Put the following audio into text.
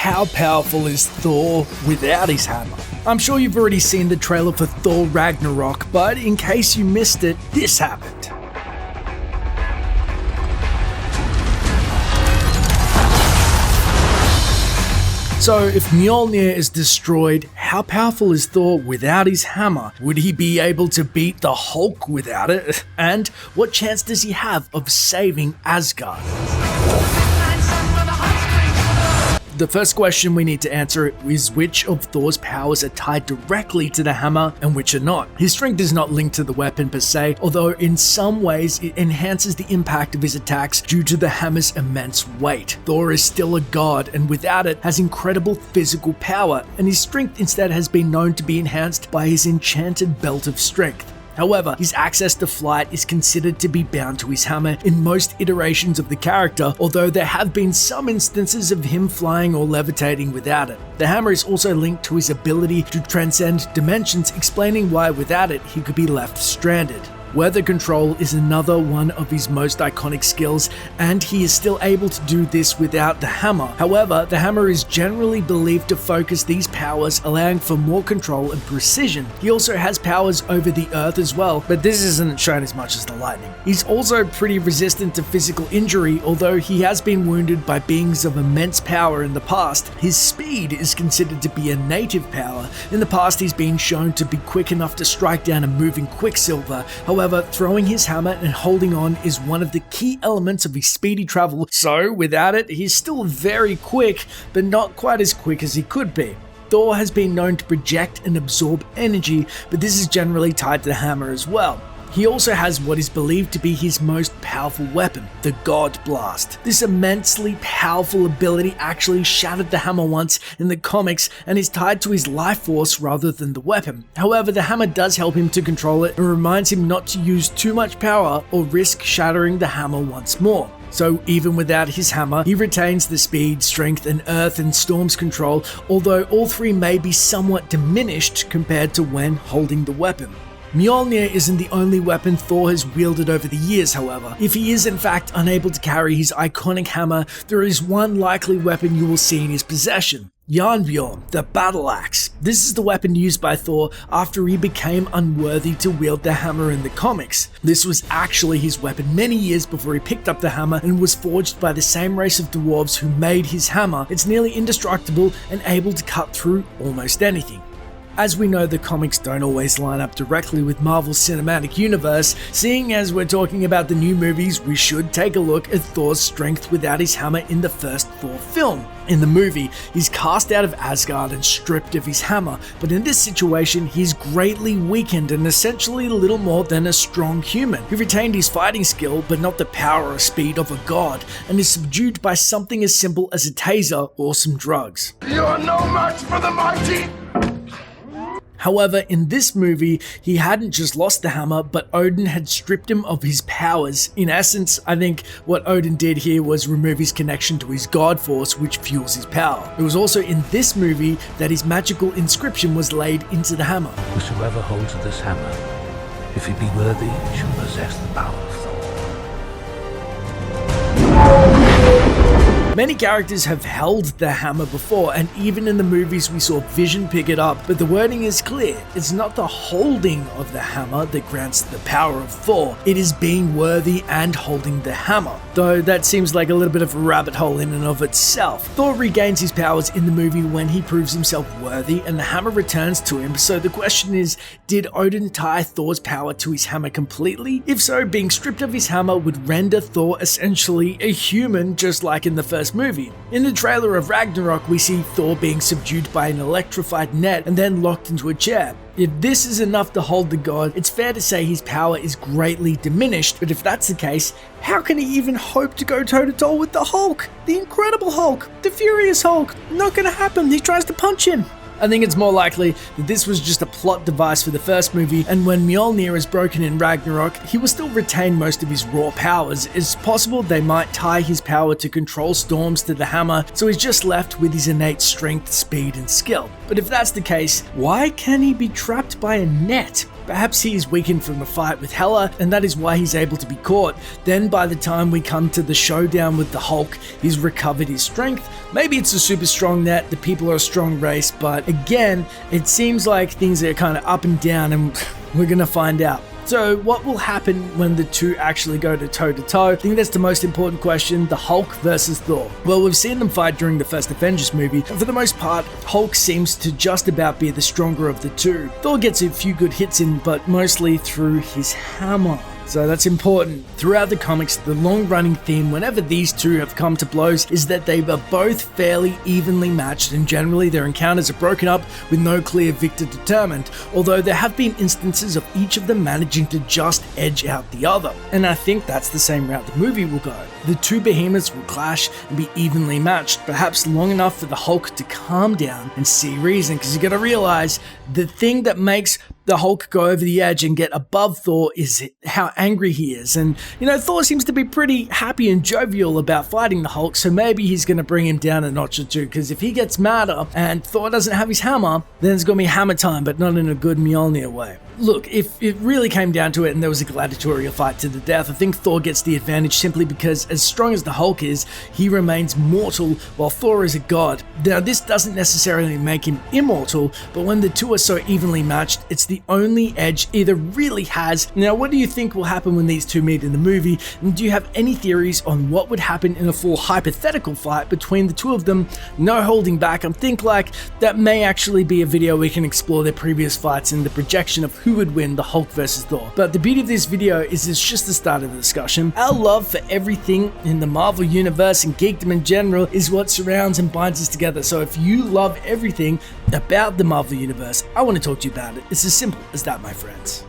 how powerful is Thor without his hammer? I'm sure you've already seen the trailer for THOR Ragnarok, but in case you missed it, this happened. So, if Mjolnir is destroyed, how powerful is Thor without his hammer? Would he be able to beat the Hulk without it? And what chance does he have of saving Asgard? The first question we need to answer is which of Thor's powers are tied directly to the hammer and which are not. His strength is not linked to the weapon per se, although in some ways it enhances the impact of his attacks due to the hammer's immense weight. Thor is still a god and without it has incredible physical power, and his strength instead has been known to be enhanced by his enchanted belt of strength. However, his access to flight is considered to be bound to his hammer in most iterations of the character, although there have been some instances of him flying or levitating without it. The hammer is also linked to his ability to transcend dimensions, explaining why without it he could be left stranded. Weather control is another one of his most iconic skills, and he is still able to do this without the hammer. However, the hammer is generally believed to focus these powers, allowing for more control and precision. He also has powers over the earth as well, but this isn't shown as much as the lightning. He's also pretty resistant to physical injury, although he has been wounded by beings of immense power in the past. His speed is considered to be a native power. In the past, he's been shown to be quick enough to strike down a moving Quicksilver. However, throwing his hammer and holding on is one of the key elements of his speedy travel, so without it, he's still very quick, but not quite as quick as he could be. Thor has been known to project and absorb energy, but this is generally tied to the hammer as well. He also has what is believed to be his most powerful weapon, the God Blast. This immensely powerful ability actually shattered the hammer once in the comics and is tied to his life force rather than the weapon. However, the hammer does help him to control it and reminds him not to use too much power or risk shattering the hammer once more. So even without his hammer, he retains the speed, strength, and earth and storms control, although all three may be somewhat diminished compared to when holding the weapon. Mjolnir isn't the only weapon Thor has wielded over the years, however. If he is in fact unable to carry his iconic hammer, there is one likely weapon you will see in his possession. Jarnbjorn, the battle axe. This is the weapon used by Thor after he became unworthy to wield the hammer in the comics. This was actually his weapon many years before he picked up the hammer and was forged by the same race of dwarves who made his hammer. It's nearly indestructible and able to cut through almost anything. As we know, the comics don't always line up directly with Marvel's cinematic universe. Seeing as we're talking about the new movies, we should take a look at Thor's strength without his hammer in the first Thor film. In the movie, he's cast out of Asgard and stripped of his hammer, but in this situation, he's greatly weakened and essentially little more than a strong human. He retained his fighting skill, but not the power or speed of a god, and is subdued by something as simple as a taser or some drugs. You are no match for the mighty! However, in this movie, he hadn't just lost the hammer, but Odin had stripped him of his powers. In essence, I think what Odin did here was remove his connection to his god force, which fuels his power. It was also in this movie that his magical inscription was laid into the hammer. Whosoever holds this hammer, if he be worthy, shall possess the power of Thor. Many characters have held the hammer before, and even in the movies we saw Vision pick it up, but the wording is clear. It's not the holding of the hammer that grants the power of Thor, it is being worthy and holding the hammer. Though that seems like a little bit of a rabbit hole in and of itself. Thor regains his powers in the movie when he proves himself worthy and the hammer returns to him, so the question is, did Odin tie Thor's power to his hammer completely? If so, being stripped of his hammer would render Thor essentially a human, just like in the first movie. In the trailer of Ragnarok, we see Thor being subdued by an electrified net and then locked into a chair. If this is enough to hold the god, it's fair to say his power is greatly diminished, but if that's the case, how can he even hope to go toe-to-toe with the Hulk? The Incredible Hulk, the Furious Hulk. Not gonna happen, he tries to punch him. I think it's more likely that this was just a plot device for the first movie, and when Mjolnir is broken in Ragnarok, he will still retain most of his raw powers. It's possible they might tie his power to control storms to the hammer, so he's just left with his innate strength, speed, and skill. But if that's the case, why can he be trapped by a net? Perhaps he is weakened from the fight with Hela, and that is why he's able to be caught. Then by the time we come to the showdown with the Hulk, he's recovered his strength. Maybe it's a super strong net, the people are a strong race, but again, it seems like things are kind of up and down, and we're gonna find out. So what will happen when the two actually go to toe-to-toe? I think that's the most important question, the Hulk versus Thor. Well, we've seen them fight during the first Avengers movie, and for the most part, Hulk seems to just about be the stronger of the two. Thor gets a few good hits in, but mostly through his hammer. So that's important. Throughout the comics, the long-running theme whenever these two have come to blows is that they are both fairly evenly matched, and generally their encounters are broken up with no clear victor determined, although there have been instances of each of them managing to just edge out the other. And I think that's the same route the movie will go. The two behemoths will clash and be evenly matched, perhaps long enough for the Hulk to calm down and see reason, because you gotta realize the thing that makes the Hulk go over the edge and get above Thor is how angry he is. And, Thor seems to be pretty happy and jovial about fighting the Hulk, so maybe he's going to bring him down a notch or two, because if he gets madder and Thor doesn't have his hammer, then it's going to be hammer time, but not in a good Mjolnir way. Look, if it really came down to it and there was a gladiatorial fight to the death, I think Thor gets the advantage simply because as strong as the Hulk is, he remains mortal while Thor is a god. Now, this doesn't necessarily make him immortal, but when the two are so evenly matched, it's the only edge either really has. Now, what do you think will happen when these two meet in the movie? And do you have any theories on what would happen in a full hypothetical fight between the two of them? No holding back. I think that may actually be a video we can explore their previous fights and the projection of who would win, the Hulk versus Thor. But the beauty of this video is it's just the start of the discussion. Our love for everything in the Marvel universe and geekdom in general is what surrounds and binds us together. So if you love everything about the Marvel universe, I want to talk to you about it. It's as simple as that, my friends.